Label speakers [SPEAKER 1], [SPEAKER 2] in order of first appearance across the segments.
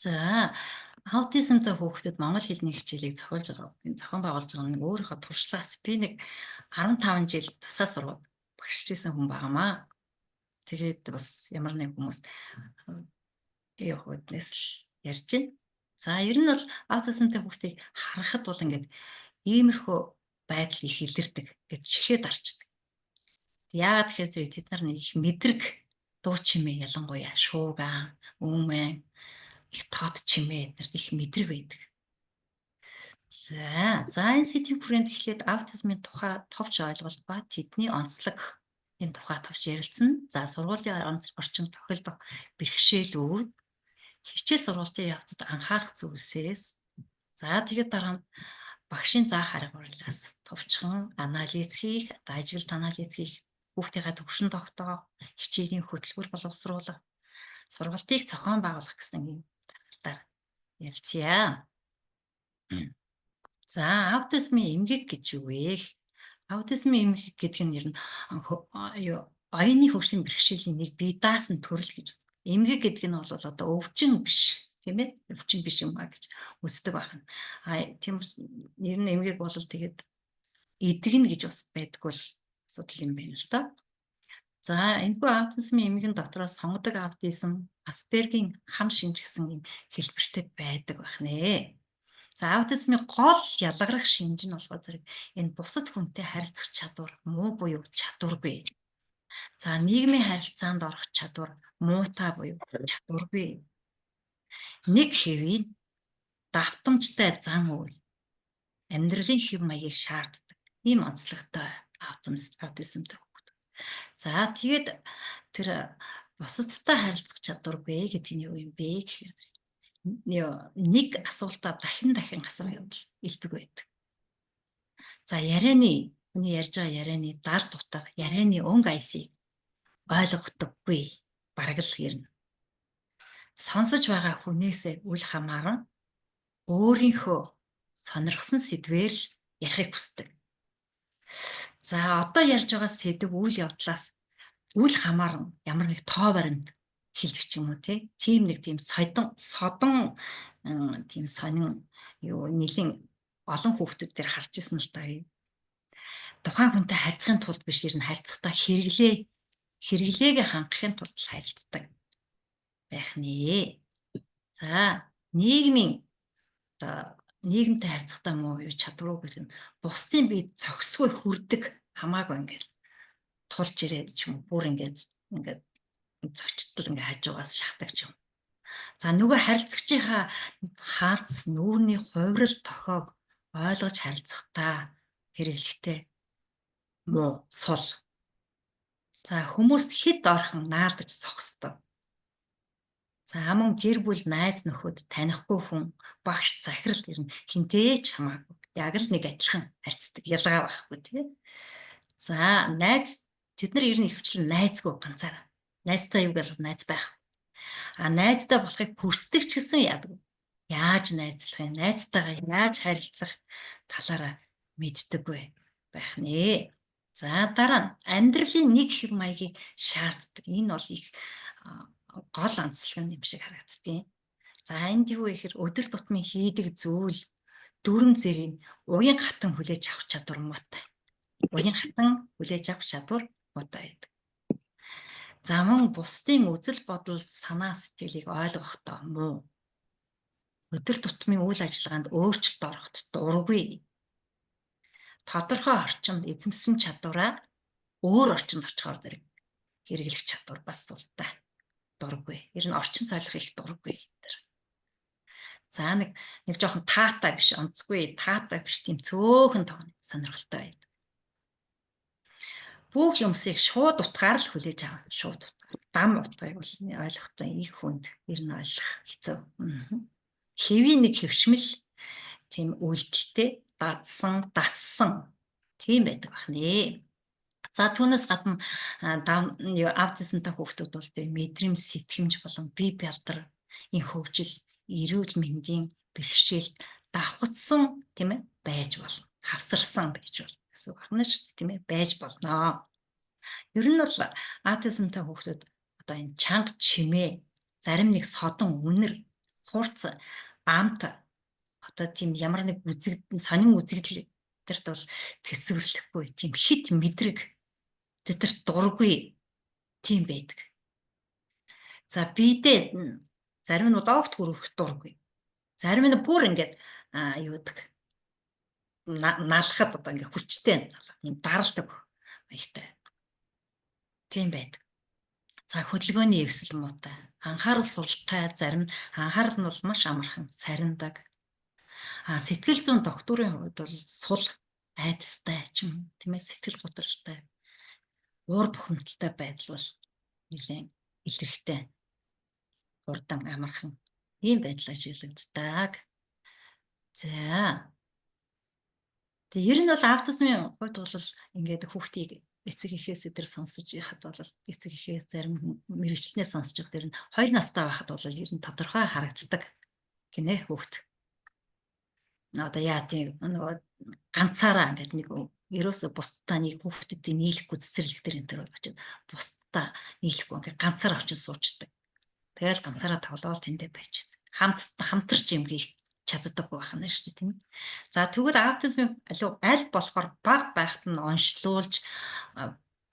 [SPEAKER 1] За аутизмтай хүүхдэд монгол хэлний хичээлийг зохион байгуулж байгаа нэг өөрийнхөө туршлаас би нэг 15 жил тусгай сургууль багшилж исэн хүн байгаамаа. Тэгээд бас ямар нэг хүмүүс явах үднэс л ярьж байна. За ер нь бол аутизмтай хүүхдийг харахад бол ингээд иймэрхүү байдал их илэрдэг гэж шихэд арчдаг. Яагаад тэгэхээр тэд нар нэг их мэдрэг дуу чимээ ялангуяа шууган, үүмэн их тод чимээ эднэрт их мэдрэг байдаг. За энэ сэдвийн хүрээнд эхлээд аутизмын тухай товч ойлголт ба тэдний онцлог энэ тухай товч ярилцсан. За сургуулийн орчинд тохиолдох бэрхшээлүүд хичээл сургалтын явцад анхаарах зүйлсээс тэгээд дараа нь багшийн заах арга барилаас товчхон анализ хийх, ажилт анализ хийх, хүүхдийнхээ төвшин тогтоох, хичээлийн хөтөлбөр боловсруулах, сургалтыг зохион байгуулах гэсэн юм талаар ярилцъя. За аутизмын эмгэг гэж юу вэ? Аутизмын эмгэг гэдэг нь ер нь оюуны хөгжлийн бэрхшээлийн нэг бие даасан төрөл гэж. Эмгэг гэдэг нь бол одоо өвчин биш, тийм ээ? Өвчин биш юм а гэж үздэг байна. Тийм ер нь эмгэг бол тэгээд эдгэн гэж бас байдгүй л асуудал юм байна л да. За энэхүү аутизмын эмгэн дотроос сонгодог аутизм, Аспергийн хам шинж гэсэн юм хэлбэртэй байдаг байх нэ. За аутизмын гол ялгарах шинж нь болохоор зэрэг энэ бусад хүнтэй харилцах чадвар муу буюу чадваргүй. За нийгмийн харилцаанд орох чадвар муутай буюу чадваргүй. Нэг хэвийн давтамжтай зан үйл амьдралын хэв маягийг шаарддаг. Ийм онцлогтой аутизмтай хүүхэд. За тэгээд тэр бусадтай харилцах чадваргүй гэдэг нь юу юм бэ гэхээр нэг асуултаа дахин асуух явдал илбэг байдаг. За ярианы хүний ярьж байгаа ярианы даал дутах, ярианы өнгө аясыг ойлгохдоггүй бараг л хэрнэ. Сонсож байгаа хүнээсээ үл хамааран өөрийнхөө сонирхсан сэдвээр л ярихыг хүсдэг. За одоо ярьж байгаа сэдв үйл явдлаас үл хамааран ямар нэг тоо баримт хэлдэг ч юм уу тийм нэг тийм содон тийм сонин нэлийн олон хүүхдүүд дээр харж исэн л та. Тухайн хүнтэй харьцахын тулд биш ер нь харьцахдаа хэрэглээгээ хангахын тулд харилцдаг байх нэ. За нийгэмтэй харьцахдаа муу юу чадваргүй гэдэг нь бусдын биед зохисгүй хүрдэг хамаагүй ингээд тулж ирээд ч юм уу бүр ингээд зочдтол ингээ хажуугаас шахдаг юм. За нөгөө харилцагчийнхаа хаарц нүүрний хувирал тохиог ойлгож харилцахдаа хэрэглэхтэй муу сул. За хүмүүст хэд орхон наалдаж зогсдог. За мөн гэр бүл найз нөхөд танихгүй хүн багш захирал ер нь хинтээ ч хамаагүй яг л нэг адилхан харьцдаг ялгаа байхгүй тийм. За тэд нар ер нь ихвчлэн найзгүй ганцаараа. Найзтай юу гэж найз байх. Найзтай болохыг хүсдэг ч гэсэн яадаг. Яаж найзлах юм? Найзтайгаа яаж харилцах талаараа мэддэггүй байх нэ. За дараа нь амьдралын нэг хэв маягийг шаарддаг. Энэ бол их гол онцлог юм шиг харагддаг. За энд юу гэхээр өдөр тутмын хийдэг зүйл дүрм зэрэг уян хатан хүлээж авах чадвар муутай. Уян хатан хүлээж авах чадвар муутай байдаг. За мөн бусдын үзэл бодол санаа сэтгэлийг ойлгохдоо муу. Өдөр тутмын үйл ажиллагаанд өөрчлөлт ороход дургүй. Тодорхой орчинд эзэмсэн чадвараа өөр орчинд очихоор зэрэг хэрэглэх чадвар бас султай. Дургүй. Ер нь орчин солих их дургүй гэдэг. За нэг жоохон таатай биш, онцгүй, таатай биш тийм цөөхөн тоон сонирхолтой байдаг. Бүх юмсыг шууд утгаар л хүлээж авна. Шууд утгаар. Дам утгыг бол ойлгохтой их хүнд ер нь ойлгох хэцүү. Хэвийн нэг хөвшмөл тийм үйлдэлтэй дассан тийм байдаг бахнэ. За түүнээс гадна аутизмтай хүүхдүүд бол тийм мэдрэмж, сэтгэмж болон бие бялдар энэ хөгжил, эрүүл мэндийн бэрхшээлд давхацсан тийм ээ байж болно. Хавсарсан байж болно гэсэн үг байна шүү дээ тийм ээ байж болно. Ер нь бол аутизмтай хүүхдүүд одоо энэ чанга чимээ, зарим нэг содон үнэр, хурц амт одоо тийм ямар нэг сонин үзэгдэл тэрт бол төсвөрлөхгүй тийм хит мэдрэг тэдэрт дургүй тийм байдаг. За бидээ зарим нь огт хүрэх дургүй. Зарим нь бүр ингээд юудаг налахад одоо ингээд хүчтэй юм даралдаг баяртай. Тийм байдаг. За хөдөлгөөний эвсэл муутай. Анхаарал суралтай зарим анхаарал нь бол маш амархан сарндаг. Сэтгэл зүйн докторийн хувьд бол сул айдастай ч юм тийм ээ сэтгэл готролтой уур бухимдалтай байдал бол нэлээд илэрхтэй хурдан амархан ийм байдал ажиглагддаг. За тэг ер нь бол аутизмын хувьд бол ингээд хүүхдийг эцэг эхээс өдр сонсож яхад бол эцэг эхээс зарим мэрэгчлэнээр сонсож байгаа дэр нь 2 настай байхад бол ер нь тодорхой харагддаг гинэ хүүхд. Одоо яа тийм нөгөө ганцаараа ингээд нэг ерөөсө бусдаа нэг хүүхдэд нийлэхгүй цэцэрлэг дээр энэ төр очиод бусдаа нийлэхгүй ингээд ганцаараа очиж суучдаг. Тэгэл ганцаараа тоглоол тэндээ байж. Хамтарч юм хийх чаддаг байх нь шүү дээ тийм. За тэгвэл аутизм аль болохоор баг байхад нь онцлуулж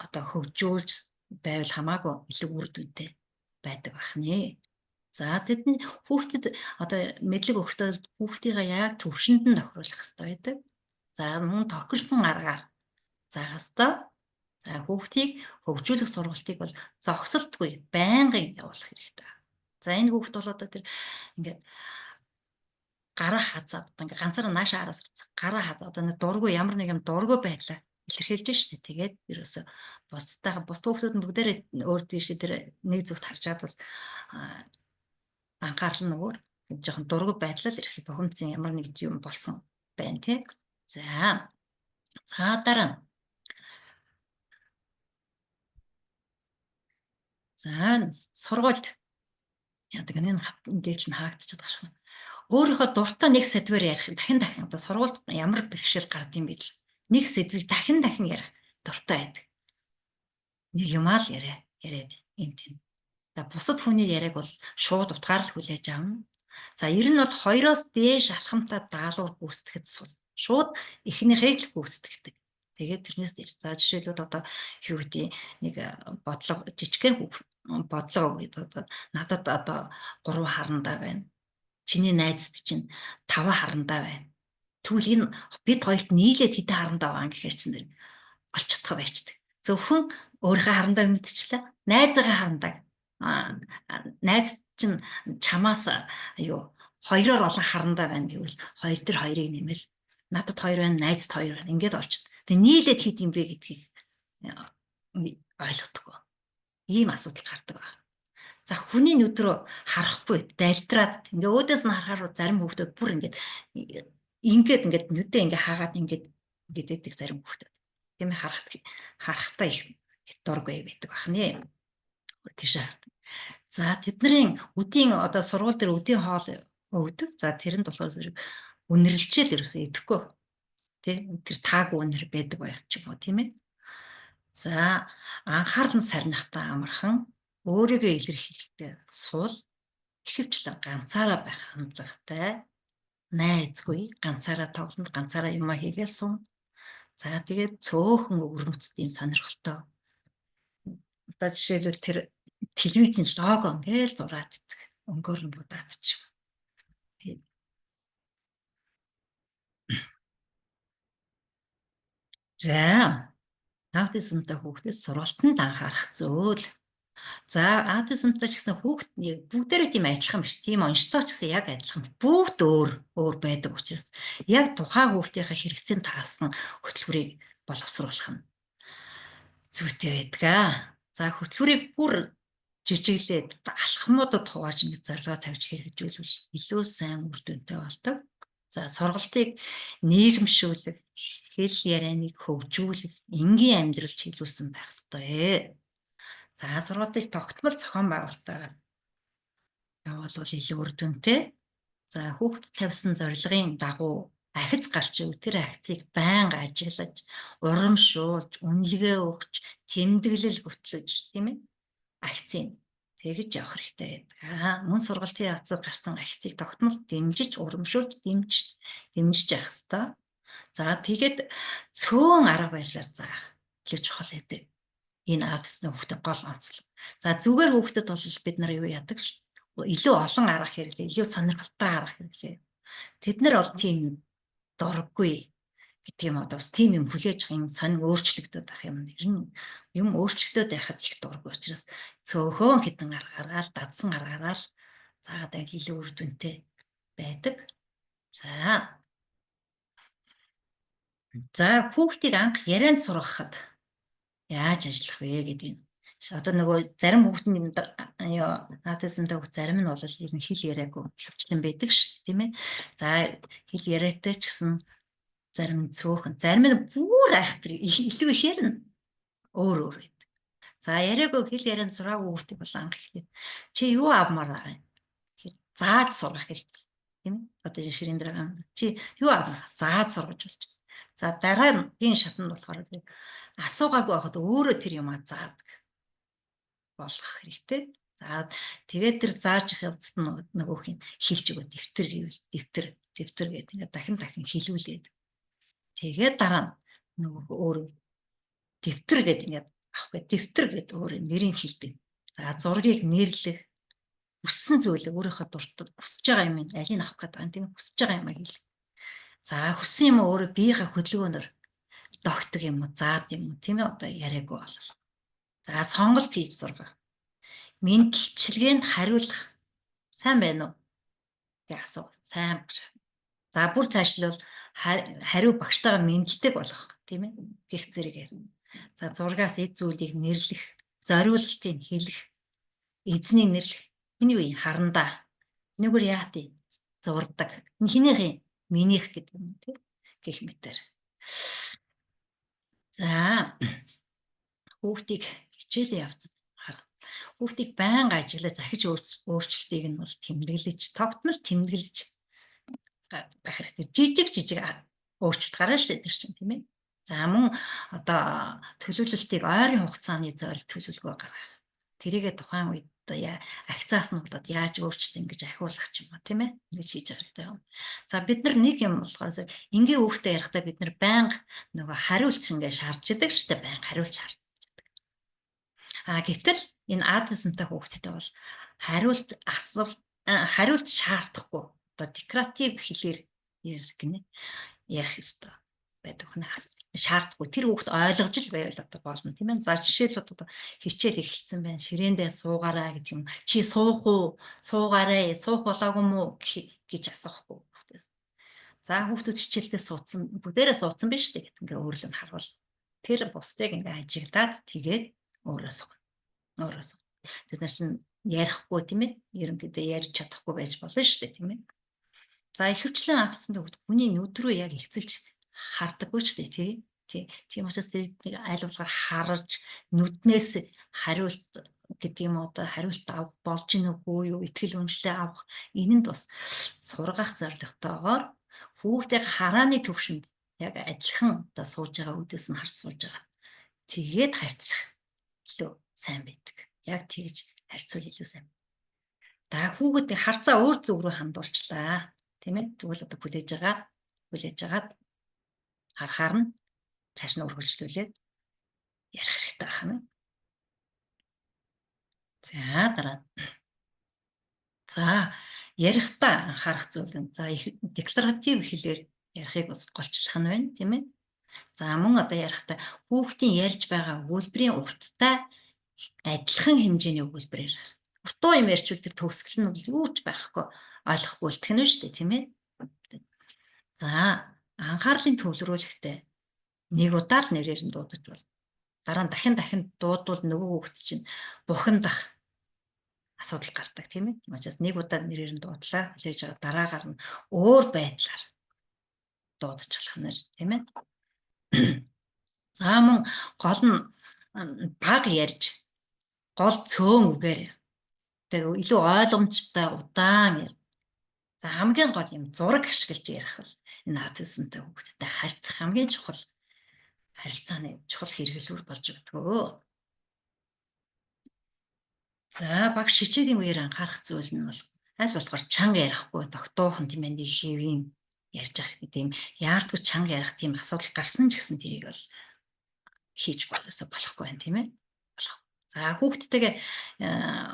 [SPEAKER 1] одоо хөгжүүлж байвал хамаагүй илүү үр дүнтэй байдаг байх нэ. За тэдний хүүхдэд одоо мэдлэг өгөхөд хүүхдийгээ яг төвшөнд нь тохируулах хэрэгтэй байдаг. За мөн тохирсон аргаар заах хэрэгтэй. За хүүхдийг хөгжүүлэх сургалтыг бол зогсолтгүй байнгын явуулах хэрэгтэй. За энэ хүүхд бол одоо тэр ингээд гараа хазаад одоо ингээд ганцаараа наашаа араас урцсан. Гараа хазаад одоо нэг дургүй ямар нэг юм дургүй байдлаа илэрхийлж штэ. Тэгээд ерөөсө бус хүүхдүүд нь бүгдээрээ өөр тийш тэр нэг зүгт харж чад бол анхаарал нь өөр жоохон дургүй байдлаар ерөөсө бухимдсан ямар нэг юм болсон байна тий. За дараа. За сургуульд яадаг энэ дээдл нь хаагдчихад гарах. Өөрийнхөө дуртай нэг сэдвээр ярих дахин одоо сургуульд ямар бэрхшээл гардыг бэ л нэг сэдвийг дахин ярих дуртай байдаг. Нэг юмаа л яриад энэ. За бусад хүний яриаг бол шууд утгаар л хүлээж авна. За ер нь бол 2-оос дээш алхамтай даалгавар гүйцэтгэхэд шууд эхнийхээ л гүйцэтгэдэг. Тэгээд тэрнээс дээр за жишээлбэл одоо юу гэдэг нэг бодлого жижигхэн бодлого гэдэг одоо надад одоо 3 харандаа байна. Чиний найзд чинь 5 харандаа байна. Тэгвэл энэ бид хоёрт нийлээд хэдэн харандаа байгаа гэхээр чинь олж чадах байждаг. Зөвхөн өөрийнхөө харандааг мэдчихлээ. Найзынхаа харандааг найз чинь чамаас хоёроор олон харандаа байна гэвэл хоёр тэр хоёрыг нэмэл надад 2 байна, найзд 2 байна. Ингээд олж. Тэгээ нийлээд хэд юм бэ гэдгийг ойлгохгүй. Ийм асуудал гардаг байна. За хүний нүд рүү харахгүй дайлтраад ингээ өөдөөс нь харахаар зарим хүүхдүүд бүр ингээд нүдээ ингээ хаагаад ингээд гэдэг зарим хүүхдүүд. Тийм харахтаа их дургүй байдаг бах нэ. Тийш. За тэдний өдийн одоо сургууль дээр өдийн хоол өгдөг. За тэрэнд болохоор зэрэг үнэрлэлчээл ерөөсөө идэхгүй. Тийм тэр тааг үнэр байдаг байх ч юм уу тийм ээ. За анхаарал нь сарнихтай амархан өөрийгөө илэрхийлэхдээ суул ихэвчлэн ганцаараа байх хандлагатай найзгүй ганцаараа тоглоно ганцаараа юм хийгээл сум. За тэгээд цөөхөн өвөрмөц тийм сонирхолтой. Одоо жишээлбэл тэр телевизийн лого ингээл зураад идэх. Өнгөөр нь будаад ч. За аутизмтай хүүхдэд сургалтанд анхаарах зөөл. За аутизмтай ч гэсэн хүүхд бүгдээрээ тийм адилхан биш. Тийм онцтой ч гэсэн яг адилхан. Бүгд өөр байдаг учраас яг тухайн хүүхдийнхээ хэрэгцээнд таасан хөтөлбөрийг боловсруулах нь зүйтэй байдаг. За хөтөлбөрийг бүр жижиглээд алхмуудад хувааж нэг зорилгоо тавьж хэрэгжүүлвэл илүү сайн үр дүнтэй болдог. За сургалтыг нийгэмшүүлэх, хэл ярианыг хөгжүүлэх, энгийн амьдралд чиглүүлсэн байх ёстой. За сургалтыг тогтмол зохион байгуулалтаар явуулвал илүү үр дүнтэй. За хүүхдэд тавьсан зорилгын дагуу ахиц гарч ив тэр ахицыг байнга ажиглаж, урамшуулж, үнэлгээ өгч, тэмдэглэл хөтлөж, тийм ээ? Ахицын. За хүүхдийн Тэгэж явах хэрэгтэй гэдэг. Мөн сургалтын явцад гарсан агцыг тогтмол дэмжиж, урамшуулж, дэмжиж явах хэрэгтэй. За тэгээд цөөн арга барилаар заах илүү чухал гэдэг. Энэ аутизмын хүүхдэд гол онцлог. За зүгээр хүүхдэд бол бид нар юу яадаг? Илүү олон арга хэрэглээ, илүү сонирхолтой арга хэрэглээ. Тэд нар бол тийм дурггүй гэдэг юм одоо бас тийм юм хүлээж авах юм сонин өөрчлөгдөд байх юм. Ер нь юм өөрчлөгдөд байхад их дурггүй учраас цөөхөн хідэн аргаараа л дадсан аргаараа л заагаад байвал илүү үр дүнтэй байдаг. За хүүхдийг анх ярианд сургахад яаж ажиллах вэ гэдэг нь. Одоо нөгөө зарим хүүхдийн аутизмтай хүүхд зарим нь бол ер нь хэл яриагүй хөвчлэн байдаг шүү, тийм ээ. За хэл яриатай ч гэсэн зарим цөөхөн, зарим нь бүр айхтар илүү ихээр нь өөр байдаг. За яриагүй хэл ярианд сураагүй хүүхдийг бол анх ихлээр чи юу авмаар байгаа юм? Зааж сургах хэрэгтэй. Тийм ээ. Одоо ширийн дараа чи юу авмаар? Зааж сургаж болж. За дараагийн шатнд болохоор асуугаагүй байхад өөрөө тэр юмаа заадаг болох хэрэгтэй. За тэгээд тэр зааж их явцад нөгөөх нь хэлж өгөө дэвтэр гэвэл дэвтэр гэдэг ингээд дахин хэлүүлээд тэгээд дараа нь нөгөө өөр дэвтэр гэдэг ингээд авах гэдэг дэвтэр гэдэг өөр нэрийг хэлдэг. За зургийг нэрлэх хүссэн зүйлээ өөрийнхөө дуртад хүсэж байгаа юм алийг авах гэдэг юм тийм хүсэж байгаа юм хэлэх. За хүссэн юм өөрөө биеийнхээ хөдөлгөөнөөр догтдаг юм уу заад юм уу тийм ээ одоо яриаггүй болол. За сонголт хийж сургах. Мэдлэлчилгээнд хариулах. Сайн байна уу? Гэж асуу. Сайн. За бүр цаашлал хариу багштайгаа мэдлдэг болгох тийм ээ гих зэрэгээр. За зургаас эд зүйлийг нэрлэх, зориулалтыг хэлэх, эзнийг нэрлэх. Миний үе харандаа. Нэгүр яати зурдаг. Хинийх юм? Минийх гэдэг юм тийм гих мэтэр. За хүүхдийг хичээлийн явцад харах. Хүүхдийг байнга ажиглаж захиж өөрчлөлтийг нь бол тэмдэглэж, тогтмол тэмдэглэж байх хэрэгтэй. Жижиг өөрчлөлт гарна шүү дээ тэр чинь тийм ээ. За мөн одоо төлөвлөлтийг ойрын хугацааны зорилт төлөвлөгөө гаргах. Тэрийгэ тухайн үед агцаас нь болоод яаж өөрчлөлт ингэж ахиулах ч юм уу тийм ээ. Ингэж хийж явах хэрэгтэй юм. За бид нар нэг юм болохоор энгийн хүүхдэд ярихдаа бид нар байнга нөгөө хариулт ингэ шаардж идэг шүү дээ. Байнга хариулж шаардж идэг. Гэтэл энэ аутизмтай хүүхдэд бол хариулт шаардахгүй. Одоо декоратив хэлээр ярих гинэ. Ярих ёстой байдаг хүн шаардахгүй. Тэр хүүхд ойлгож л байвал одоо болно тийм ээ. За жишээлбэл одоо хичээл эхэлсэн байна. Ширэндээ суугаарай гэдэг юм. Чи суух уу? Суугаарай. Суух болоогүй мүү гэж асуухгүй хүүхдээс. За хүүхдүүд хичээлдээ суудсан, бүгдээрээ суудсан байна шүү дээ гэдэг ингээ өөрлөнд харуул. Тэр бусдыг ингээ ажиглаад тэгээд өөрөө суг. Тэд нар чинь ярихгүй тийм ээ. Ерөнхийдөө ярьж чадахгүй байж болно шүү дээ тийм ээ. За ихэвчлэн аутизмтай хүүхд хүний нүд рүү яг эцэлж хардаггүй ч тий. Тийм учраас тэрийг аль болохоор харж нүднээс хариулт гэдэг юм уу одоо хариулт авах болж гин үгүй юу итгэл үнэмшлээ авах энэнд бас сургах зорилготойгоор хүүхдийн харааны төвшөнд яг адилхан одоо сууж байгаа үдээс нь харж сууж байгаа. Тэгээд харьцах илүү сайн байдаг. Яг тэгж харьцуул илүү сайн. За хүүхдийн харцаа өөр зүг рүү хандуулчлаа. Тийм ээ. Тэгвэл одоо хүлээж агаад харахаар нь цааш нь үргэлжлүүлээд ярих хэрэгтэй байна. За дараа. За ярихдаа анхаарах зүйл нь. За декларатив хэлээр ярихыг бас голчлох нь байна, тийм ээ. За мөн одоо ярихдаа хүүхдийн ярьж байгаа өгүүлбэрийн урттай адилхан хэмжээний өгүүлбэрээр уртуу юм ярьчвал тэр төгсгөл нь юу ч байхгүй ойлгохгүй л тэнэ шүү дээ, тийм ээ. За анхаарлын төвлөрүүлэхдээ нэг удаа л нэрээр нь дуудаж бол дараа нь дахин дуудвал нөгөө хүүхэд чинь бухимдах асуудал гардаг тийм ээ. Тийм учраас нэг удаа нэрээр нь дуудлаа хүлээж байгаа дараагаар нь өөр байдлаар дуудаж болох нь тийм ээ. За мөн гол нь баг ярьж гол цөөн үгээр тэгээ илүү ойлгомжтой удаан яар. За хамгийн гол юм зураг ашиглаж ярих бол энэ аутизмтай хүүхдэд харьцах хамгийн чухал харилцааны чухал хэрэглүүр болж өгдөг. За багш хичээлийн үеэр анхаарах зүйл нь бол аль болохоор чанга ярихгүй тогтоохон тийм ээ нэг хэвийн ярьж байгаа тийм яалтгүй чанга ярих тийм асуудал гарсан ч гэсэн тэрийг бол хийж болохгүй байна тийм ээ. Болох. За хүүхдтэйгээ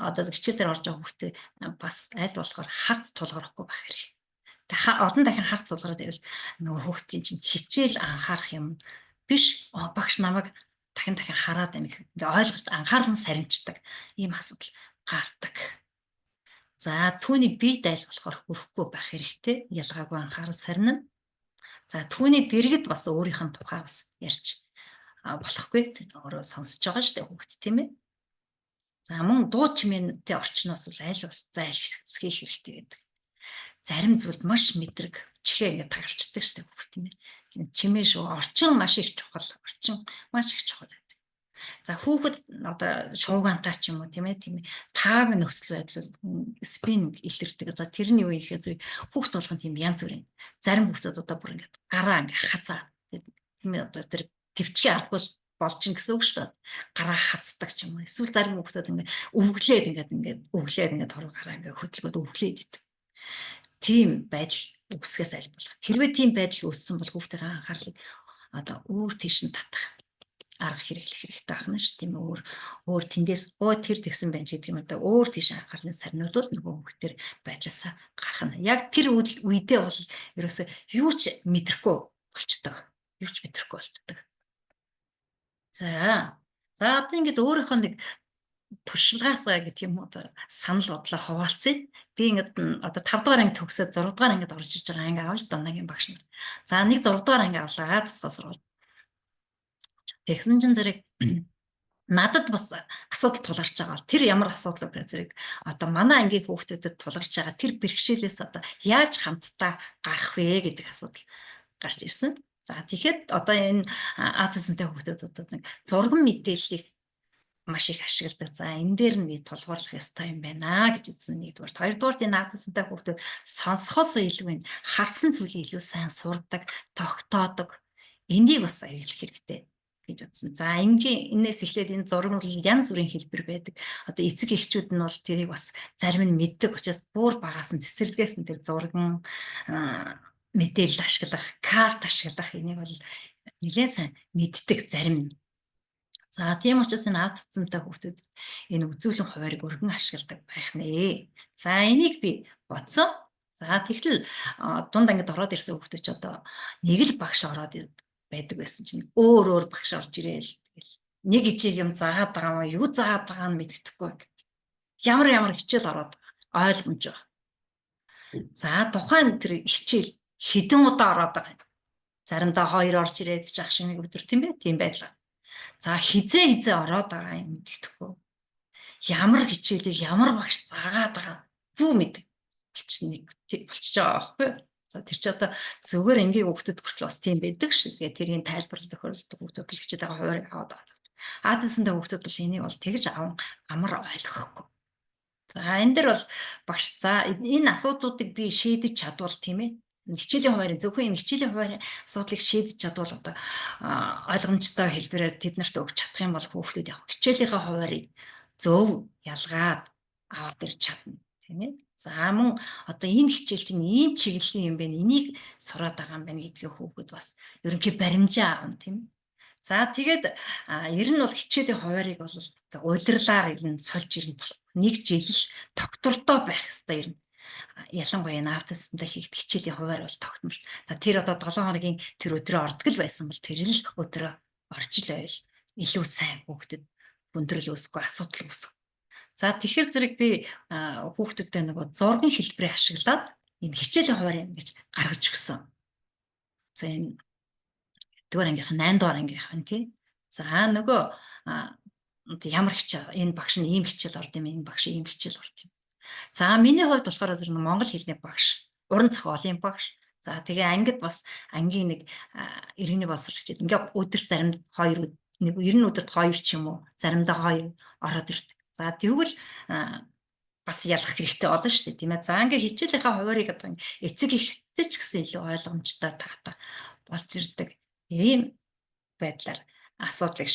[SPEAKER 1] одоо хичээл дээр орж байгаа хүүхдээ бас аль болохоор харц тулгарахгүй байх хэрэгтэй. Тэг олон дахин харц тулгараад байвал нөгөө хүүхдийн чинь хичээл анхаарах юм биш багш намайг дахин дахин хараад байна гэх ингээ ойлголт анхаарал нь сарничдаг ийм асуудал гардаг. За түүний биед аль болохоор хүрэхгүй байх хэрэгтэй. Ялгаагүй анхаарал сарнина. За түүний дэргэд бас өөрийнх нь тухай бас ярьж болохгүй. Өөрөө сонсож байгаа шүү дээ хүүхд тийм ээ. За мөн дуу чимээтэй орчноос бол аль бас зайлсхийх хэрэгтэй гэдэг. Зарим зүйлд маш мэдрэг чихээ ингээд тагалцдаг шүү дээ хүүхд тийм ээ. Чимээ шүү. Орчин маш их чухал. Орчин маш их чухал. За хүүхэд одоо шуугантай ч юм уу тийм ээ тааг нөхцөл байдал спин илэрдэг. За тэрний юу ихээр зэрэг хүүхд болгон тийм янз бүрийн зарим хүүхдүүд одоо бүр ингээд гараа ингээд хазаа тийм ээ одоо тэр төвчгээ арахгүй болж ин гэсэн үг шүү дээ. Гараа хацдаг ч юм уу. Эсвэл зарим хүүхдүүд ингээд өглөөд хорог гараа ингээд хөдөлгөөд өглөөд идэг. Тийм байдал үүсгээс аль болох. Хэрвээ тийм байдал үүссэн бол хүүхдийн анхаарлыг одоо өөр тийш нь татах арга хэрэглэх хэрэгтэй байна шүү. Тийм өөр тэндээс тэр тэгсэн байх гэдэг юм одоо өөр тийш анхаарлын сарниудвал нөгөө хүүхдэр байдлаасаа гарах нь. Яг тэр үедээ бол ерөөсөө юу ч мэдрэхгүй болчдөг. Юу ч мэдрэхгүй болчдөг. За одоо ингээд өөрийнхөө нэг туршлагаасаа гэх юм уу одоо санал бодлоо хуваалцъя. Би ингээд одоо 5 дугаар анги төгсөөд 6 дугаар ангид орж ирж байгаа анги авч дундаагийн багш нар. За нэг 6 дугаар анги авлаа тасгал сургууль. Тэгсэн чинь зэрэг надад бас асуудал тулгарч байгаа бол тэр ямар асуудал вэ зэрэг одоо манай ангийн хүүхдүүдэд тулгарч байгаа тэр бэрхшээлээс одоо яаж хамтдаа гарах вэ гэдэг асуудал гарч ирсэн. За тэгэхэд одоо энэ аутизмтай хүүхдүүдэд нэг зурган мэдээллийг маш их ашигладаг. За энэ дээр нь тулгуурлах ёстой юм байна гэж үзсэн нэгдүгээр. Хоёрдугаар энэ аутизмтай хүүхдүүд сонсохоос илүү энэ харсан зүйлийг илүү сайн сурдаг, тогтоодог. Энийг бас аюулх хэрэгтэй гэж үзсэн. За энээс эхлээд энэ зураг бол янз бүрийн хэлбэр байдаг. Одоо эцэг эхчүүд нь бол тэрийг бас зарим нь мэддэг учраас бүр багаас нь цэцэрлэгээс нь тэр зурган мэдээлэл ашиглах, карт ашиглах энийг бол нэлээд сайн мэддэг зарим нь. За тийм учраас энэ аутизмтай хүүхдүүд энэ үзүүлэн хуваарийг өргөн ашигладаг байх нэ. За энийг би бодсон. За тэгтэл дунд ангид ороод ирсэн хүүхдүүд ч одоо нэг л багш ороод байдаг байсан чинь өөр багш орж ирээл тэгэл нэг хичээл юм заагаад байгаа юм юу заагаад байгаа нь мэддэхгүй. Ямар хичээл ороод ойлгомж байгаа. За тухайн тэр хичээл хэдэн удаа ороод байгаа. Заримдаа 2 орж ирээд ч ах шиг нэг өдөр тийм ээ. Тийм байлаа. За хизээ ороод байгаа юм мэддэхгүй. Ямар хичээлийг ямар багш заагаад байгаа бүү мэд болчихж байгаа байхгүй. За тэр чи одоо зүгээр ингийн хүүхдэд хүртэл бас тийм байдаг шүү. Тэгээ тэрийн тайлбарлал тохиолддог хүүхдүүд бэлгчээд байгаа хуваарийг аваад байгаа. Аатисантай хүүхдүүд бол энийг бол тэгж амар ойлгохгүй. За энэ дээр бол багш за энэ асуудлуудыг би шийдэж чадвал тийм ээ. Хичээлийн хуваарийн зөвхөн энэ хичээлийн хуваарийн асуудлыг шийдэж чадвал одоо ойлгомжтой хэлбэрээр тэд нарт өгч чадах юм бол хүүхдүүд яг хичээлийнхаа хуваарийг зөв ялгаад аваад ирч чадна тийм ээ. За мөн одоо энэ хичээл чинь ийм чиглэлийн юм байна. Энийг сураад байгаа юм байна гэдгийг хүүхэд бас ерөнхий баримжаа аавна тийм ээ. За тэгээд ер нь бол хичээлийн хуваарийг бол удирлаар ер нь сольж ирнэ болох. Нэг жил тогтвортой байх хэрэгтэй ер нь. Ялангуяа энэ аутизмтай хийгдэх хичээлийн хуваар бол тогтмол. За тэр одоо 7 хоногийн тэр өдрөө ордог л байсан бол тэр л өдрөө орж л байвал илүү сайн хүүхдэд хүндрэл үүсэхгүй асуудал үүсэх. За тэгэхээр зэрэг би хүүхдүүдтэй нөгөө зургийн хэлбэрийг ашиглаад энэ хичээлийн хуваар юм гэж гаргаж өгсөн. За энэ 8 дугаар ангийнхан тий. За нөгөө ямар хичээл энэ багш нь ийм хичээл орд юм, энэ багш ийм хичээл орд юм. За миний хувьд болохоор зөв монгол хэлний багш, уран зохиолын багш. За тэгээ ангид бас ангийн нэг иргэний боловсрогчид ингээ өдөр зарим 2 нэг 90 өдөрт 2 ч юм уу, заримдаа 2 ороод ирдэг. За тэгвэл бас ялах хэрэгтэй болно шүү дээ тийм ээ. За ингээ хичээлийнхаа хуваарийг одоо эцэг эхтэй ч гэсэн илүү ойлгомжтой таатаа болж ирдэг. Ийм байдлаар асуудлыг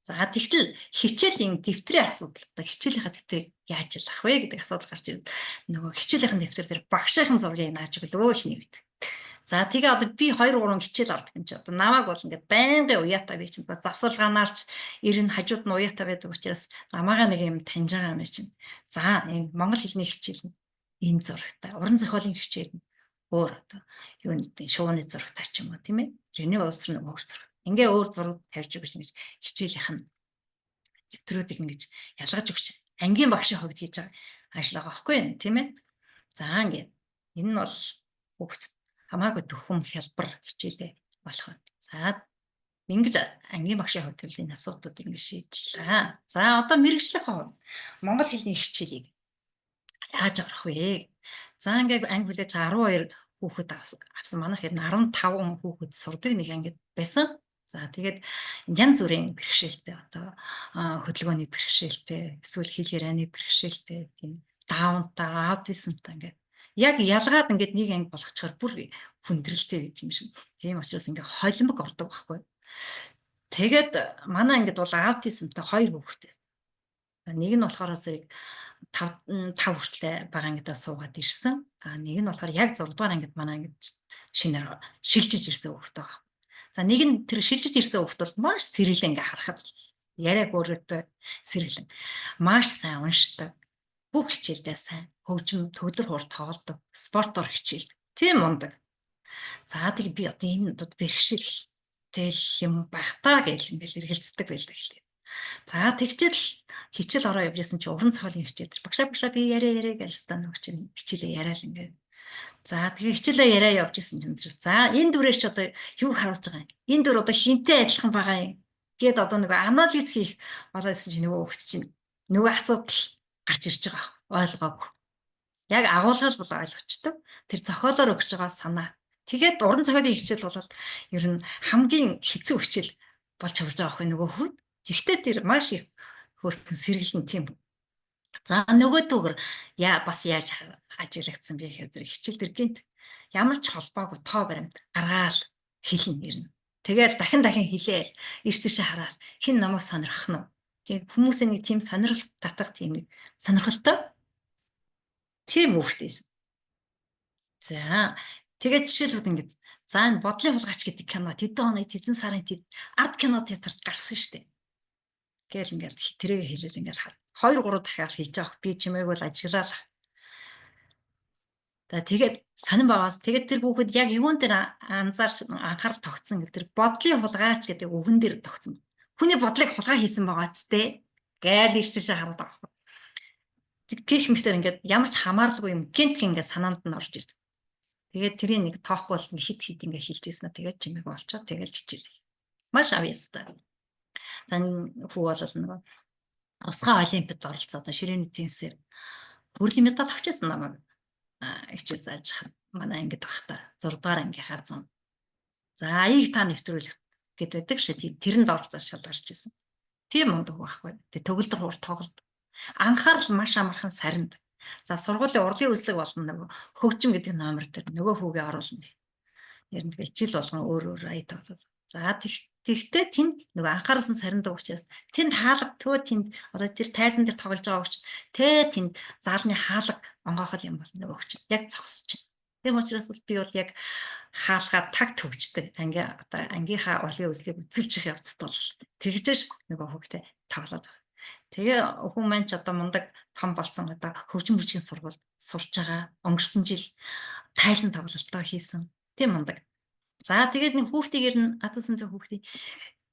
[SPEAKER 1] За тэгтэл хичээлийн дэвтрийн асуудал одоо хичээлийнхаа дэвтрийг яаж ялах вэ гэдэг асуудал гарч ирээд нөгөө хичээлийнхэн дэвтэр дээр багшийн зургийг нааж өглөө ихний үед. За тэгээ одоо би 2 3 хичээл авдаг юм чи одоо намайг бол ингээд байнгын уяатай би чинь завсарлагаанаарч ирнэ хажууд нь уяатай байдаг учраас намайгаа нэг юм таньж байгаа юм чинь. За энэ монгол хэлний хичээл нь энэ зурагтай уран зохиолын хичээл нь өөр одоо юу нэг шууны зурагтай ч юм уу тийм ээ. Тэрний улс руу өөр зураг. Ингээ өөр зураг тавьж өгч ингэж хичээлийнх нь дэвтрүүдийг ингэж ялгаж өгч ангийн багшийн хувьд хийж байгаа ажил байгаа байхгүй юу тийм ээ. За ингээд энэ нь бол хүүхд хамаагүй төхөм хялбар хичээлээ болох байна. За ингэж ангийн багшийн хувьд энэ асуудлуудыг ингэ шийдлээ. За одоо мэрэгчлэх хувьд монгол хэлний хичээлийг яаж авах вэ? За ингээд анги хэлээ 12 хүүхэд авсан манайх ер нь 15 хүүхэд сурдаг нэг ангид байсан. За тэгээд янз бүрийн бэрхшээлтэй одоо хөдөлгөөний бэрхшээлтэй эсвэл хэл ярианы бэрхшээлтэй тийм даунтай аутизмтай ингээд яг ялгаад ингээд нэг анги болгочхоор бүр хүндрэлтэй гэдэг юм шиг. Тийм учраас ингээд холимог ордог байхгүй. Тэгээд манай ангид бол аутизмтай 2 хүүхэдтэй. Нэг нь болохоор зэрэг 5 хүртэл байгаа ангидаа суугаад ирсэн. Нэг нь болохоор яг 6 дугаар ангид манай ангид шинээр шилжиж ирсэн хүүхэд байгаа. За нэг нь тэр шилжиж ирсэн хүүхэд бол маш сэргэлэн ингээ харахад яриаг өөрөөтэй сэргэлэн. Маш сайн уншдаг. Бүх хичээлдээ сайн. Хөгжим төгөлдөр хуур тоглодог. Спортоор хичээлдэг. Тийм мундаг. За тэг би одоо энэ удаад бэрхшээлтэй юм байх таа гэж ингээл эргэлздэг байлаа хэлээ. За тэгчэл хичээл ороо явжсэн чи уран зохиолын хичээл. Багшаа би яриа гэж стан өгч хичээлээ яриад ингээд. За тэгээ хичээлээ яриа явж исэн чинь зэрэг. За энэ дүрээр ч одоо юу харуулж байгаа юм? Энэ дүр одоо хинтээ адилхан байгаа юм. Гээд одоо нөгөө анализ хийх болоодсэн чи нөгөө хөгт чинь нөгөө асуудал гарч ирж байгаа ойлгоогүй. Яг агуулгал бол ойлгочтой. Тэр зохиолоор өгч байгаа санаа. Тэгээд уран зохиолын хичээл бол ер нь хамгийн хэцүү хичээл болж хувирж байгаа хгүй нөгөө хүүд. Тэгтээ тэр маш их хөрхөн сэргэлэн тийм. За нөгөө төгөр бас яаж ажиглагдсан бэ гэхээр зэрэг хичээл дээр гинт ямар ч холбоогүй тоо баримт гаргаал хэлнэ ирнэ. Тэгээд дахин хэлээл эрт тийшээ хараад хэн намайг сонирхох нь. Тийм хүмүүсийн нэг тийм сонирхол татах тийм нэг сонирхолтой. Тийм хүүхдээс. За тэгээд жишээлбэл ингэж за энэ бодлын хулгайч гэдэг кино тэдэн оны тэдэн сарын арт кино театрт гарсан шүү дээ. Гээл ингээд тэрийг хэлэл ингээд 2 3 дахиад хэлж авах би чимээг бол ажиглал. За тэгээд сонирн байгаас тэгээд тэр хүүхэд яг юун дээр анзаарч анхаарал тогтсон гэдэг тэр бодлын хулгайч гэдэг үгэн дээр тогтсон. Хүний бодлыг хулгай хийсэн байгаа зү гээл ийшээ хараад байгаа. Гэх мэтэр ингээд ямар ч хамааралгүй юм гинт ингээд санаанд нь орж ирдэг. Тэгээд тэрийн нэг тоохгүй бол хит ингээд хэлж ийсэн. Тэгээд чимээг болчоо тэгээд хичээлээ. Маш авьяастай. За хүү бол нөгөө Усгай олимпиад оролцоод ширээний теннисээр хүрлийн медаль авчихсан намайг хичээл зааж хаад манай ангид багтаа 6 дугаар ангийнхаа 100. За аяыг та нэвтрүүлэх гэдэг байдаг шээ. Тэрэнд оролцоод шалгарч ирсэн. Тийм мундаг байхгүй. Тэг төгөлдөр хуур тоглолт. Анхаарал маш амархан саринд. За сургуулийн урлагийн үзлэг болно нөгөө хөгжим гэдэг номер дээр нөгөө хүүгээ оруулна. Ер нь тэгэл жил болгон өөр ая тоглол. За тэгтээ тэнд нөгөө анхааралсан сариндаг учраас тэнд хаалга төө тэнд одоо тэр тайзан дээр тоглож байгаа учраас тэнд заалны хаалга онгоохол юм бол нөгөө хүч яг цогсож байна. Тийм учраас би бол яг хаалгаа таг төгждөг. Одоо ангийнхаа урлагийн үзлийг үзүүлчих явцд бол тэгжэж нөгөө хүүхдээ тоглоод байна. Тэгээ хүн маань ч одоо мундаг том болсон одоо хөгжим бүжгийн сургууль сурч байгаа. Өнгөрсөн жил тайлан тоглолтоо хийсэн. Тийм мундаг. За тэгээд нэг хүүхдийг ер нь атасантай хүүхдийг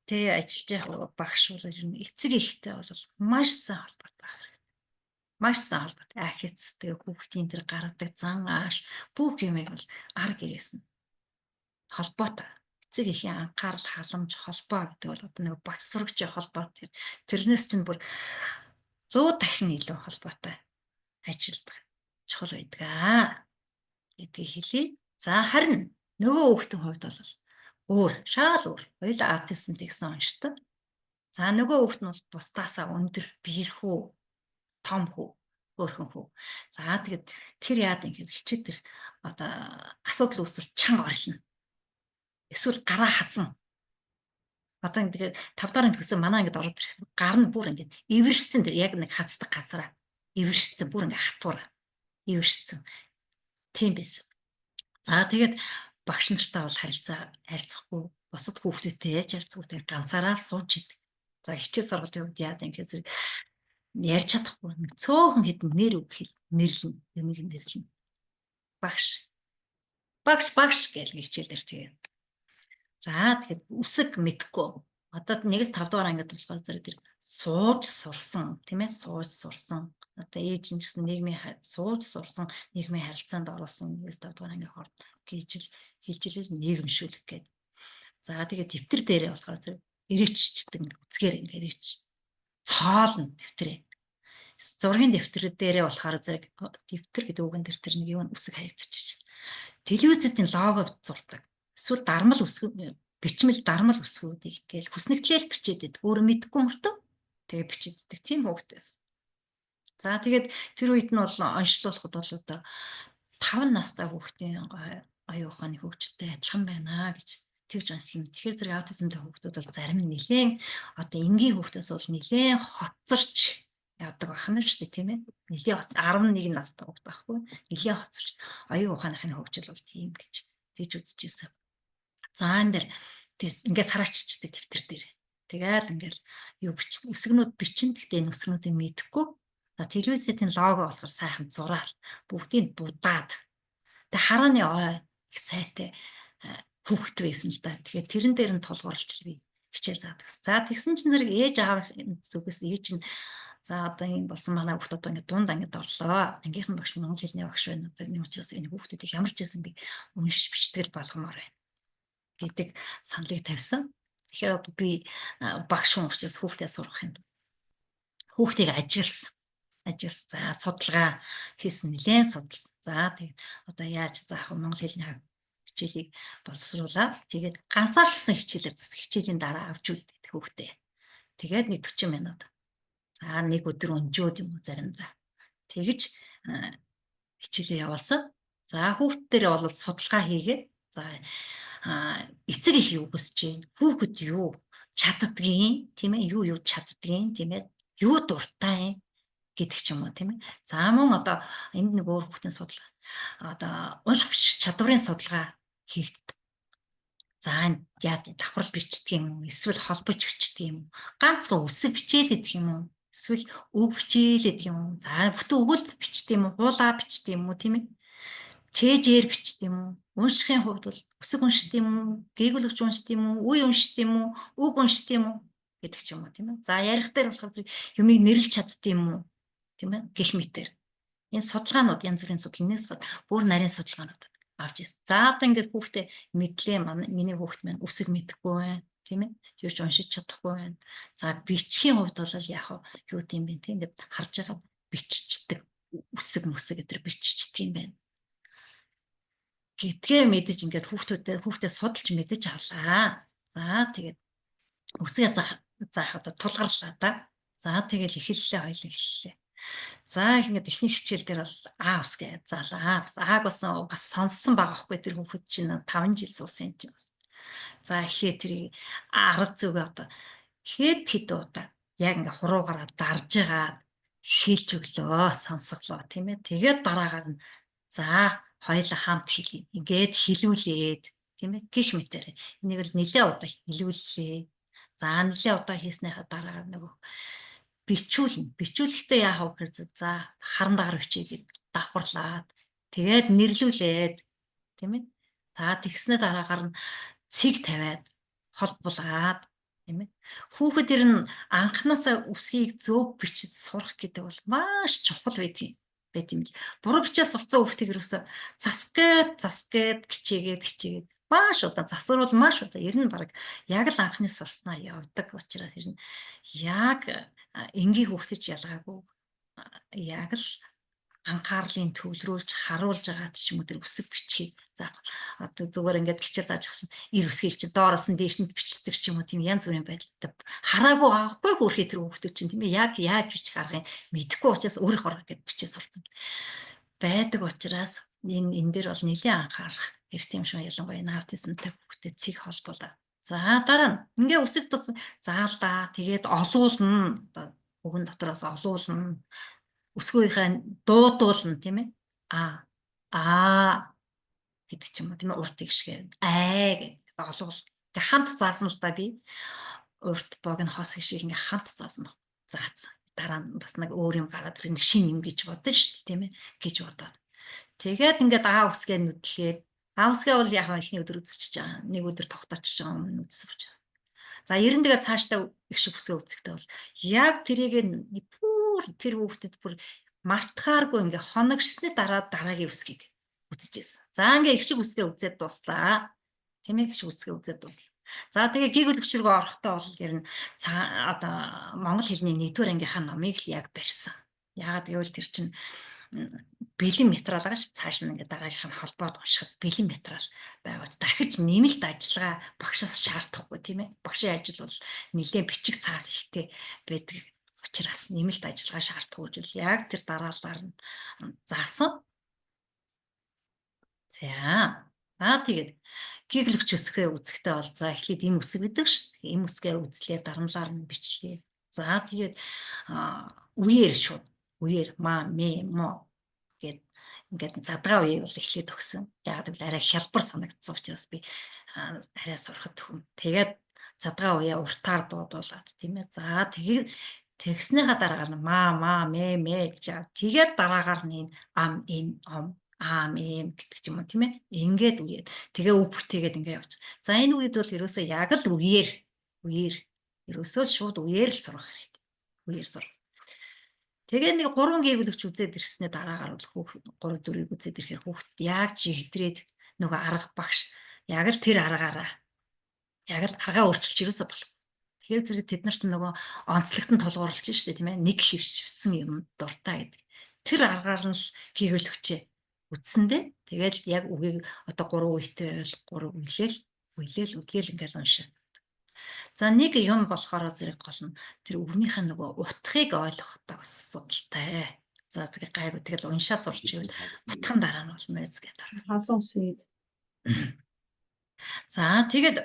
[SPEAKER 1] тэ ажиллаж явах багш бол ер нь эцэг ихтэй бол маш сайн холбоотой байх хэрэгтэй. Маш сайн холбоотой. Ахиц тэгээ хүүхдийн тэр гаргадаг зан ааш бүх юмыг бол арга гэрээс нь холбоотой. Эцэг эхийн анхаарал халамж холбоо гэдэг бол одоо нэг багш сурагчийн холбоо тэрнээс чинь бүр 100 дахин илүү холбоотой ажилдах чухал байдаг гэдгийг хэлье. За харин нөгөө хүүхдийн хувьд бол өөр, шал өөр. Хоёулаа аутизмтэй гэсэн онцтой. За нөгөө хүүхд нь бол бусдаасаа өндөр, биерхүү, том хүү, өөрхөн хүү. За тэгээд тэр яад ингэж хичээ тэр одоо асуудал үүсвэл чанга орлно. Эсвэл гараа хазна. Одоо тэгээд 5 дахь төгсөө манай ангид ороод ирэх гар нь бүр ингээд эвэршсэн тэр яг нэг хацдаг газараа эвэршсэн бүр ингээд хатуур эвэршсэн тийм байсан. За тэгээд багш нартай бол харилцахгүй бусад хүүхдүүдтэй яаж харилцахгүй тэгээд ганцаараа сууж идэг. За хичээл сургалтын үед яадаг юм гэхээр ярьж чадахгүй нэг цөөхөн хэдэн нэр үг нэрлэн юмыг нэрлэн багш багш гэж хичээл дээр тэгээ. За тэгэхэд үсэг мэдхгүй. Одоо 1-5 дугаар ангид болохоор зэрэг тэр сууж сурсан тийм ээ сууж сурсан. Одоо ээж нь гэсэн нийгмийн сууж сурсан нийгмийн харилцаанд оролцсон 1-5 дугаар ангийн хорд гэж хэлжлэл нийгэмшүүлэх гэдэг. За тэгээд дэвтэр дээрээ болохоор зэрэг ирээччдэг үцгээр ингээ ирээч. Цоолно дэвтрээ. Зургийн дэвтэр дээрээ болохоор зэрэг дэвтэр гэдэг үгэн дээр тэр нэг юм үсэг хаягдчих. Телевизэдийн лого зурдаг. Эсвэл дармал үсэг бичмэл дармал үсгүүдийг гээл хүснэгтлэл бичээд байдаг. Өөрөө мэдхгүй мөртөө тэгээ бичээддэг. Тийм хөөхтэйс. За тэгээд тэр үед нь бол онцлуулахад бол одоо 5 настай хүүхдийн оюун ухааны хөгжилтэй адилхан байна гэж тэгж онцлно. Тэгэхээр зэрэг аутизмтай хүүхдүүд бол зарим нь нэлээд одоо энгийн хүүхдээс бол нэлээд хоцорч явдаг байна шүү дээ тийм ээ. Нэлээд 11 настай хүүхд байхгүй. Нэлээд хоцорч оюун ухааныхны хөгжил бол тийм гэж тэгж үзчихсэн. За энэ дэр тэгс ингээс харааччихдаг дэвтэр дээр. Тэгээд ингээл юу үсгнүүд бичин гэхдээ энэ үсгнүүдийг мэдэхгүй. За телевизийн лого болохоор сайхан зураал бүгдийг будаад. Тэг харааны их сайтай хүүхэд байсан л да. Тэгэхээр тэрэн дээр нь тулгуурлаж би хичээл заадаг. За тэгсэн чинь зэрэг ээж аав зүгээс ээж нь за одоо энэ болсон манай хүүхд одоо ингээд дунд ангид орлоо. Ангийнхан багш монгол хэлний багш байна. Одоо энэ учраас энэ хүүхдүүдийг ямар ч байсан би уншиж бичтгэл болгомоор байна гэдэг саналыг тавьсан. Тэгэхээр одоо би багш хүн учраас хүүхдээ сургах юм. Хүүхдийг ажигласан. За судалгаа хийсэн нэлээд судалсан. За тэгээд одоо яаж заах вэ монгол хэлний хичээлийг боловсруулаад тэгээд ганцаарчсан хичээлээр зас хичээлийн дараа авч үлдээд хүүхдээ. Тэгээд нэг 40 минут. За нэг өдөр өнжөөд юм уу заримдаа. Тэгж хичээлээ явуулсан. За хүүхд дээр бол судалгаа хийгээд за эцэг их юу хүсэж байна? Хүүхэд юу чаддгийг тийм ээ юу чаддгийг тийм ээ юу дуртай гэдэг ч юм уу тийм ээ. За мөн одоо энд нэг өөр хүүхдийн судалгаа одоо унших чадварын судалгаа хийгддэг. За энэ яа давхрал бичдэг юм уу? Эсвэл холбож бичдэг юм уу? Ганцхан үсэг бичээлэдэг юм уу? Эсвэл үг бичээлэдэг юм уу? За бүтэн өгүүлбэр бичдэг юм уу? Хуулаа бичдэг юм уу тийм ээ? Цээжээр бичдэг юм уу? Уншихын хувьд бол үсэг уншдаг юм уу? Гээгүүлэгч уншдаг юм уу? Үе уншдаг юм уу? Үг уншдаг юм уу? Гэдэг ч юм уу тийм ээ. За ярих дээр болохоор юмыг нэрлж чаддаг юм уу? Тийм ээ гэх мэтэр энэ судалгаанууд янз бүрийн судалгаанаас бүр нарийн судалгаанууд авч ирсэн. За одоо ингээд хүүхдээ мэдлээ миний хүүхд маань үсэг мэдэхгүй байна тийм ээ юу ч уншиж чадахгүй байна. За бичгийн хувьд бол яг юу тийм бэ тийм ингээд харж байгаа биччихдэг үсэг мүсэг гэдэр биччихдэг юм байна. Гэдгээ мэдэж ингээд хүүхдээ судалж мэдэж авлаа. За тэгээд үсгээ заах одоо тулгарлаа да. За тэгэл эхэллээ хоёул эхэллээ. За ингээд эхний хичээл дээр бол А ус гэж заалаа. Бас Ааг бас сонссон байгаа хгүй тэр хүүхэд чинь 5 жил суусан юм чинь бас. За эхлээ тэрийг арга зүгээ одоо хэд удаа яг ингээ хуруугаараа дарж байгаа хэлж өглөө сонсголоо тийм ээ. Тэгээд дараагаар нь за хоёулаа хамт хэлье. Ингээд хэлүүлээд тийм ээ гих мэтэр. Энийг л нэлээд удаа хэлүүллээ. За нэлээд удаа хийснийхаа дараагаар нөгөө бичүүлнэ. Бичүүлэхдээ яах вэ гэхээр за харан дагаар бичээд давхарлаад тэгээд нэрлүүлээд тийм ээ. За тэгснэ дараагаар нь цэг тавиад холбуулад тийм ээ. Хүүхэд ер нь анханасаа үсгийг зөв бичиж сурах гэдэг бол маш чухал байт юм. Буруу бичиж сурцсан хүүхдийг юусоо засгээд хичээгээд маш удаа засварвал маш удаа ер нь баг яг л анхны сурснаа явдаг учраас ер нь яг энгийн хүүхдэд ялгаагүй яг л анхаарлын төвлөрүүлж харуулж байгаа ч юм уу тэр үсэг бичгийг за одоо зүгээр ингээд хичээл зааж гисэн ир үсгийг чи доороос нь дээш нь бичдэг ч юм уу тийм янз бүрийн байдалтай хараагүй аахгүй хөөрхий тэр хүүхдүүд чинь тийм ээ яг яаж бичих аргыг мэдэхгүй учраас өөрийнх орго гэд бичээ сурцсан байдаг учраас энэ дээр бол нэлийн анхаарах хэрэгтэй юм шиг ялангуяа аутизмтай хүүхдэд цэг холбуулаа За дараа нь ингээ үсэг тус заалдаа тэгээд олуулна. Одоо үгэн дотроос олуулна. Өсгөөийнхаа дуудуулна тийм ээ. Аа гэдэг ч юм уу тийм ээ, урт гიშгээ гэдэг олуул. Ингээ хамт заасан л да би. Урт богино хос гişийг ингээ хамт заасан баг. Заацсан. Дараа нь бас нэг өөр юм гараад ирэх нэг шин юм гэж бодсон шүү дээ тийм ээ гэж бодоод. Тэгээд ингээд үсгээ нүдлээд үсгээ бол яг эхний өдөр үзчихэж байгаа. Нэг өдөр тогтоочихж байгаа өмнө үзсэж байгаа. За ерэн тэгээ цаашдаа их шиг үсгээ үзэхдээ бол яг тэрийг бүр тэр хүүхдэд бүр мартахааргүй ингээ хоногшсны дараагийн үсгийг үзчихсэн. За ингээ их шиг үсгээ үзээд дуслаа. Тийм ээ, их шиг үсгээ үзээд дуслаа. За тэгээ гиг өчргөө орохдоо бол ер нь одоо монгол хэлний 1-р ангийнхаа номыг л яг барьсан. Яагаад гэвэл тэр чинь бэлэн материал байгаа ш. Цааш нь ингээ дараагийнх нь холбоод уншихад бэлэн материал байгаад дахиж нэмэлт ажиллагаа багшаас шаардахгүй тийм ээ. Багшийн ажил бол нэлээд бичих цаас ихтэй байдаг учраас нэмэлт ажиллагаа шаардахгүй гэж яг тэр дараалалаар нь заасан. За тэгээд гиглэгч үсгээ үзэхдээ бол за эхлээд им үсэг гэдэг ш. Им үсгээ үзлээ, дарамлаар нь бичлээ. За тэгээд үеэр шууд үеэр маа мэ мо гэд ингээд задгаа үеийг бол эхлээд өгсөн. Яагаад гэвэл арай хялбар санагдсан учраас би арай сурахад хүм. Тэгээд задгаа үеэ уртаар дуудуулаад тийм ээ. За тэгээд тэгснийхаа дараагаар нь маа мэ гэж тэгээд дараагаар нь ам эм ом гэдэг ч юм уу тийм ээ. Ингээд үеэр тэгээ үг бүтээгээд ингээд явж. За энэ үед бол ерөөсөө яг л үеэр ерөөсөө шууд үеэр л сурах хэрэгтэй. Үеэр сурах. Тэгээ нэг 3 гэгүүлэгч үзээд ирснээр дараагаар бол хүүхд 3 4-ийг үзээд ирэхээр хүүхд яг чи хэтрээд нөгөө арга багш яг л тэр аргаараа яг л аргаа өөрчилж ерөөсөө болох. Тэгэхээр зэрэг тэд нар ч нөгөө онцлогтон толгуурлж штэ тийм ээ. Нэг хөвсөн юм дуртай гэдэг. Тэр аргаар нь л гэгүүлэгчээ үтсэндээ тэгэл яг үгийг одоо 3 үетэй 3 үеэл ингээл уншаа. За нэг юм болохоор зэрэг гол нь тэр өвгнийхээ нөгөө утгыг ойлгохтой бас асуудалтай. За тэгээ гайгүй тэгэл уншаа сурч ивэл утган дараа нь болно мэз гэдэг.
[SPEAKER 2] Хасан үсээд.
[SPEAKER 1] За тэгээд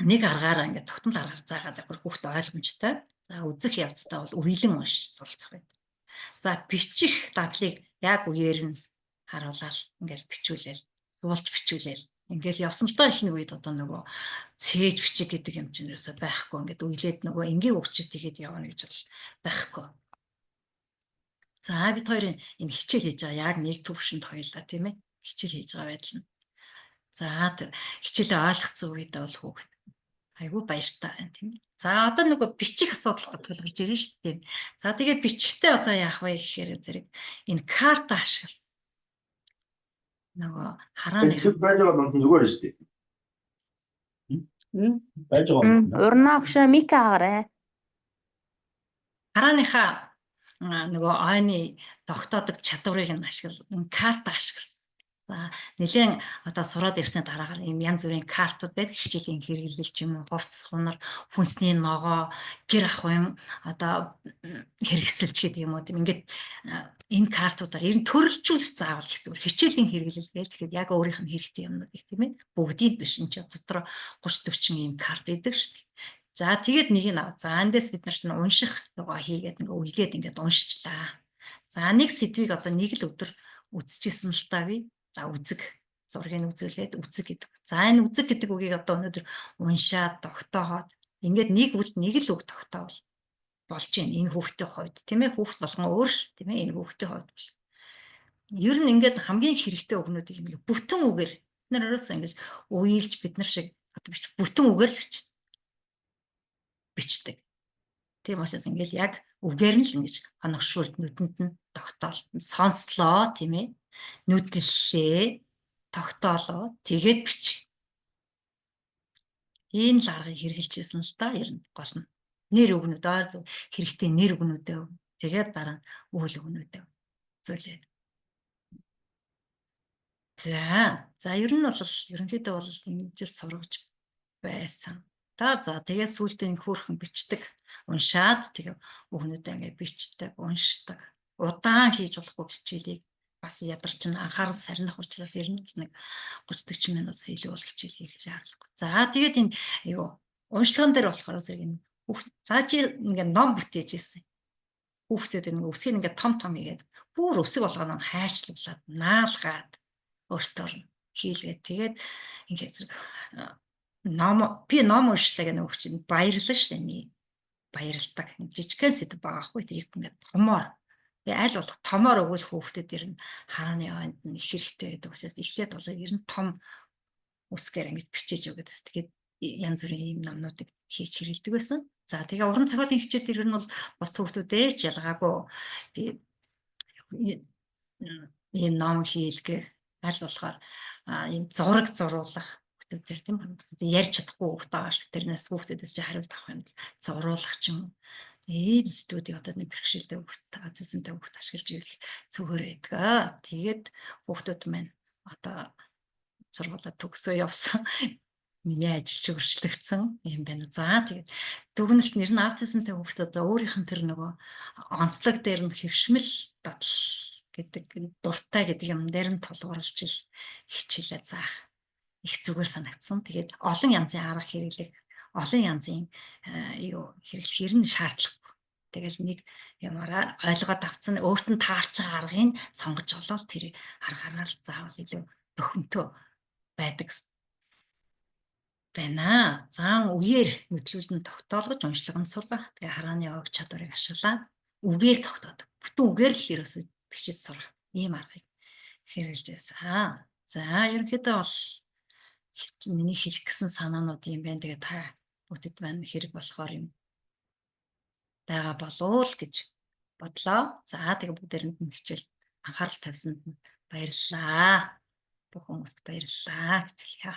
[SPEAKER 1] нэг аргаараа ингээд тогтмол аргаар заагаад яг хүүхд ойлгомжтой. За үзэх явцдаа бол үргэлэн уншиж суралцах байдаг. За бичих дадлыг яг үеэр нь харуулаад ингээд бичүүлээл, дуулж бичүүлээл. Ингээл явсан л та ихний үед одоо нөгөө цээж бичиг гэдэг юм чинь ерөөсөй байхгүй. Ингээд үйлээд нөгөө энгийн өгчөд тэгээд явна гэж бол байхгүй. За бид хоёрын энэ хичээл хийж байгаа яг нэг төвшөнд хоёлаа тийм ээ. Хичээл хийж байгаа байдал нь. За тэр хичээлээ ойлгоцсон үедээ бол хүүхд айгүй баяртай байна тийм ээ. За одоо нөгөө бичих асуудал тулгарч ирнэ шүү дээ. За тэгээд бичихтэй одоо яах вэ гэхээр зэрэг энэ карта ашиглах. Нөгөө харааных
[SPEAKER 3] байж байгаа юм зүгээр шүү дээ. Байж байгаа.
[SPEAKER 2] Урнаа өгшөө мика агараа.
[SPEAKER 1] харааныхаа нөгөө ойны тогтоодог чадварыг нь ашиглан карта ашигласан. За нэлээд одоо сураад ирсэн дараагаар ийм янз бүрийн картууд байдаг. Хичээлийн хэрэглэл ч юм уу, хувцас хунар, хүнсний ногоо, гэр ах юм одоо хэрэгсэлч гэдэг юм уу тийм ингээд энэ картуудаар ер нь төрөлжүүлэх заавал их зүгээр хичээлийн хэрэглэл гээл тэгэхээр яг өөрийнх нь хэрэгтэй юмнууд их тийм ээ бүгдийг биш энэ ч дотор 30 40 ийм карт идэг шүү дээ. За тэгээд нэг нь за эндээс бид нарт нь унших нөгөө хийгээд ингээ өглөөд ингээд уншижлаа. За нэг сэдвийг одоо нэг л өдөр үзчихсэн л та би. За үзэг зургийг үзүүлээд үзэг гэдэг. За энэ үзэг гэдэг үгийг одоо өнөөдөр уншаад тогтооход ингээд нэг л үг тогтоовол болж байна энэ хүүхдийн хувьд тийм ээ хүүхд болгон өөр ш тийм ээ энэ хүүхдийн хувьд бол ер нь ингээд хамгийн хэрэгтэй үгнүүдийг ингээд бүтэн үгээр бид нар ерөөсөө ингэж уйлж бид нар шиг одоо бүтэн үгээр л бичдэг. Тийм учраас ингээд яг үгээр нь л ингэж хоногшуулт нүдэнд нь тогтоол сонслоо тийм ээ нүдлээ тогтоолоо тэгээд бичих. Энэ л аргыг хэрэгжилжсэн л да ер нь гол нь. Нэр өгнөд ойр зөв хэрэгтэй нэр өгнөдөө тэгээд дараа үйл өгнөдөө зүйлээ. За ер нь бол ерөнхийдөө бол ингэж сургаж байсан. За тэгээд сүүлдээ хөөрхөн бичдэг, уншаад тэгээд өгнөдөө ингэ бичдэг, уншдаг. Удаан хийж болохгүй хичээлийг бас ядарч анхаарал сарних учраас ер нь нэг 30-40 минут илүү бол хичээл хийх шаардлагагүй. За тэгээд энэ юу уншлаган дээр болохоор зэрэг энэ за чи ингээд ном бүтээж ирсэн. Хүүхдүүд нэг өсгийг ингээд том хийгээд бүр өсөг болгоно хайрчлуулад наалгаад өөртөө хийлгээд тэгээд ингээд зэрэг би ном уншлаа гэх нэг чинь баярлаа шүү дээ. Баярлдаг. Жижигхэн сэдв байгаа хгүй тэрийг ингээд томоор. Тэгээ аль болох томоор өгвөл хүүхдэд ер нь харааны ойнд нь их хэрэгтэй гэдэг учраас эхлээд бол ер нь том үсгээр ингэж бичиж өгöd. Тэгээд янз бүрийн ийм номнуудыг хийж хэрэглэдэг байсан. За тэгээ уран зохиолын хичээл тэр нь бол бас хүүхдүүдээ ч ялгаагүй ийм ном хийлгэх аль болохоор ийм зураг зуруулах хүүхдүүдээр тийм ярьж чадахгүй хүүхд байгаа шүү. Тэрнээс хүүхдүүдээс ч хариулт авах юм зуруулах ч юм. Ийм студийг одоо нэг бэрхшээлтэй хүүхд аутизмтай хүүхд ашиглаж ивэл цөөхөр байдаг. Тэгээд хүүхдүүд маань одоо сургуулаа төгсөө явсан. Миний ажил ч өөрчлөгдсөн юм байна. За тэгээд дүгнэлт нэр нь аутизмтай хүүхдүүд өөрийнх нь тэр нөгөө онцлог дээр нь хэвшмэл дадал гэдэг дуртай гэдэг юм дээр нь тулгуурлаж хичээлээ заах их зүгээр санагдсан. Тэгээд олон янзын арга хэрэглэх, олон янзын хэрэглэх ер нь шаардлагагүй. Тэгэл нэг ямаараа ойлгоод авцсан өөрт нь таарч байгаа аргыг сонгож олоод тэр аргаараа л заавал илүү төхөнтөө байдаг байна. Заан үеэр мэдлүүлэн тогтоолгож уншлаганд сургах. Тэгээ харааны овог чадварыг ашиглаад үгээр тогтоодог. Бүтэн үгээр л ерөөсөө бичиж сурах. Ийм аргыг хэрэгжилж байсан. За ерөнхийдөө бол миний хэлэх гэсэн санаанууд юм байна. Тэгээ та бүтэд байна хэрэг болохоор юм байгаа болов л гэж бодлоо. За тэгээ бүгдээрэнд нь хичээл анхаарал тавьсанд баярлалаа. Бүх хүмүүст баярлалаа гэж хэлье.